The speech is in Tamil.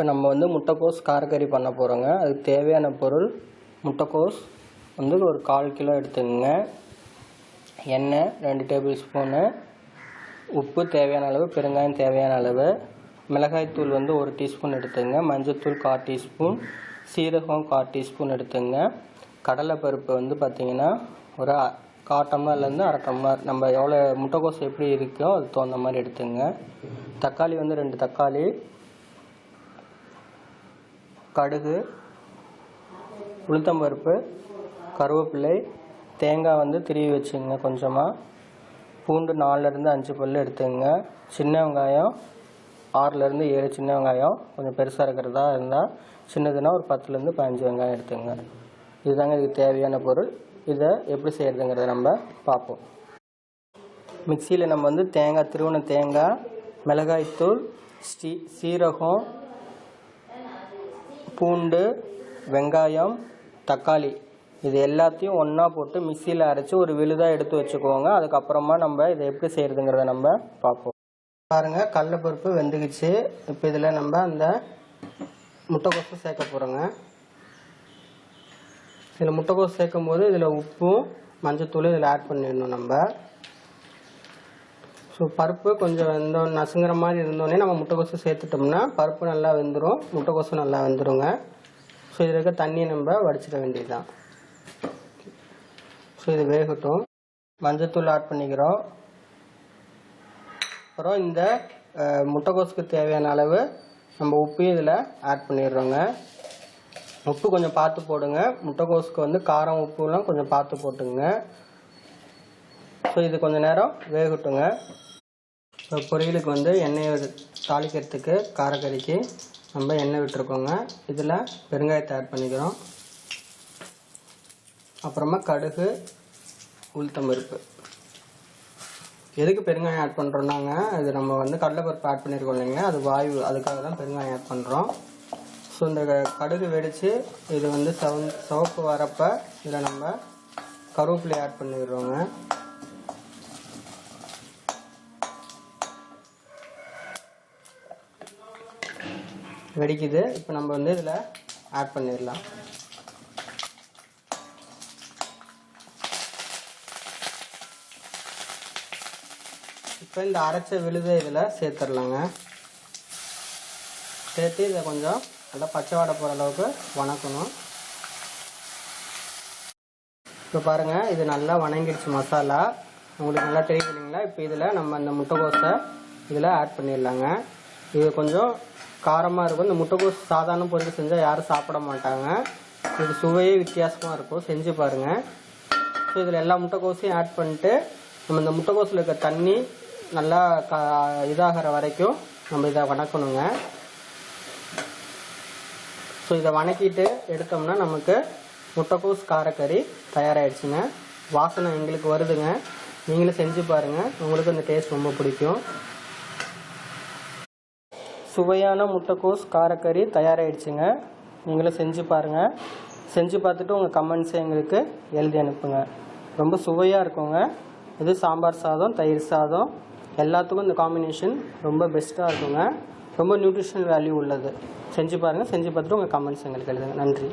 இப்போ நம்ம வந்து முட்டைக்கோஸ் காரக்கறி பண்ண போகிறோங்க. அதுக்கு தேவையான பொருள் முட்டைக்கோஸ் வந்து ஒரு 1/4 கிலோ எடுத்துக்கங்க, எண்ணெய் 2 டேபிள் ஸ்பூனு, உப்பு தேவையான அளவு, பெருங்காயம் தேவையான அளவு, மிளகாய்த்தூள் வந்து 1 டீஸ்பூன் எடுத்துங்க, மஞ்சள்தூள் 1/4 டீஸ்பூன், சீரகம் 1/4 டீஸ்பூன் எடுத்துங்க, கடலைப்பருப்பு வந்து பார்த்திங்கன்னா ஒரு 1/4 டம்ளர்லேருந்து 1/2 டம்ளர், நம்ம எவ்வளோ முட்டைக்கோஸ் எப்படி இருக்கோ அதுக்கு தகுந்த மாதிரி எடுத்துங்க. தக்காளி வந்து 2 தக்காளி, கடுகு, உளுத்தம்பருப்பு, கருவேப்பிலை, தேங்காய் வந்து திருவி வச்சுங்க கொஞ்சமாக, பூண்டு 4லேருந்து 5 பல் எடுத்துங்க, சின்ன வெங்காயம் 6லேருந்து 7 சின்ன வெங்காயம், கொஞ்சம் பெருசாக இருக்கிறதா இருந்தால் சின்னதுன்னா ஒரு 10லேருந்து 15 வெங்காயம் எடுத்துங்க. இதுதாங்க இதுக்கு தேவையான பொருள். இதை எப்படி செய்கிறதுங்கிறத நம்ம பார்ப்போம். மிக்சியில் நம்ம வந்து திருவண்ண தேங்காய், மிளகாய்த்தூள், சீரகம், பூண்டு, வெங்காயம், தக்காளி இது எல்லாத்தையும் ஒன்றா போட்டு மிக்சியில் அரைச்சி ஒரு விழுதாக எடுத்து வச்சுக்குவோங்க. அதுக்கப்புறமா நம்ம இதை எப்படி செய்கிறதுங்கிறத நம்ம பார்ப்போம். பாருங்கள், கடலைப்பருப்பு வெந்துக்குச்சு. இப்போ இதில் நம்ம அந்த முட்டைக்கோஸை சேர்க்க போகிறோங்க. இதில் முட்டைக்கோஸ் சேர்க்கும் போது இதில் உப்பும் மஞ்சத்தூள் இதில் ஆட் பண்ணிடணும் நம்ம. ஸோ பருப்பு கொஞ்சம் நசுங்கிற மாதிரி இருந்தோடனே நம்ம முட்டைக்கோஸை சேர்த்துட்டோம்னா பருப்பு நல்லா வெந்துடும், முட்டைக்கோஸும் நல்லா வெந்துடுங்க. ஸோ இதில் இருக்க தண்ணியை நம்ம வடிச்சிட வேண்டியதுதான். ஸோ இது வேகட்டும். மஞ்சத்தூள் ஆட் பண்ணிக்கிறோம். அப்புறம் இந்த முட்டைக்கோஸுக்கு தேவையான அளவு நம்ம உப்பையும் இதில் ஆட் பண்ணிடுறோங்க. உப்பு கொஞ்சம் பார்த்து போடுங்க. முட்டைக்கோஸுக்கு வந்து காரம் உப்புலாம் கொஞ்சம் பார்த்து போட்டுங்க. ஸோ இது கொஞ்சம் நேரம் வேகட்டுங்க. ஸோ பொரியலுக்கு வந்து எண்ணெயை தாளிக்கிறதுக்கு காரக்கறிக்கு நம்ம எண்ணெய் விட்டுருக்கோங்க. இதில் பெருங்காயத்தை ஆட் பண்ணிக்கிறோம். அப்புறமா கடுகு, உளுத்தம்பருப்பு. எதுக்கு பெருங்காயம் ஆட் பண்ணுறோன்னாங்க, அது நம்ம வந்து கடலைப்பருப்பு ஆட் பண்ணியிருக்கோம் இல்லைங்க, அது வாயு, அதுக்காக தான் பெருங்காயம் ஆட் பண்ணுறோம். ஸோ இந்த கடுகு வெடித்து இது வந்து சிவப்பு வரப்போ இதில் நம்ம கருவேப்பிலை ஆட் பண்ணிடுறோங்க. வெடிக்குது. இப்போ நம்ம வந்து இதில் ஆட் பண்ணிடலாம். இப்போ இந்த அரைச்ச விழுதை இதில் சேர்த்துடலாங்க. சேர்த்து இதை கொஞ்சம் நல்லா பச்சை வாடை போகிற அளவுக்கு வணக்கணும். இப்போ பாருங்கள், இது நல்லா வணங்கிடுச்சு மசாலா. உங்களுக்கு நல்லா தெரியுது இல்லைங்களா? இப்போ இதில் நம்ம அந்த முட்டைக்கோஸை இதில் ஆட் பண்ணிடலாங்க. இது கொஞ்சம் காரமாக இருக்கும். இந்த முட்டைக்கோஸ் சாதாரண பொரியல் செஞ்சால் யாரும் சாப்பிட மாட்டாங்க. இது சுவையே வித்தியாசமாக இருக்கும், செஞ்சு பாருங்கள். ஸோ இதில் எல்லா முட்டைக்கோஸையும் ஆட் பண்ணிட்டு நம்ம இந்த முட்டைக்கோஸில் இருக்க தண்ணி நல்லா இதாகிற வரைக்கும் நம்ம இதை வணக்கணுங்க. ஸோ இதை வணக்கிட்டு எடுத்தோம்னா நமக்கு முட்டைக்கோஸ் காரக்கறி தயாராகிடுச்சுங்க. வாசனை எங்களுக்கு வருதுங்க. நீங்களும் செஞ்சு பாருங்கள், உங்களுக்கு இந்த டேஸ்ட் ரொம்ப பிடிக்கும். சுவையான முட்டைக்கோஸ் காரக்கறி தயாராகிடுச்சுங்க. நீங்களும் செஞ்சு பாருங்கள். செஞ்சு பார்த்துட்டு உங்கள் கமெண்ட்ஸை எங்களுக்கு எழுதி அனுப்புங்க. ரொம்ப சுவையாக இருக்குங்க. இது சாம்பார் சாதம், தயிர் சாதம் எல்லாத்துக்கும் இந்த காம்பினேஷன் ரொம்ப பெஸ்ட்டாக இருக்குங்க. ரொம்ப நியூட்ரிஷனல் வேல்யூ உள்ளது. செஞ்சு பாருங்கள். செஞ்சு பார்த்துட்டு உங்கள் கமெண்ட்ஸ் எங்களுக்கு எழுதுங்க. நன்றி.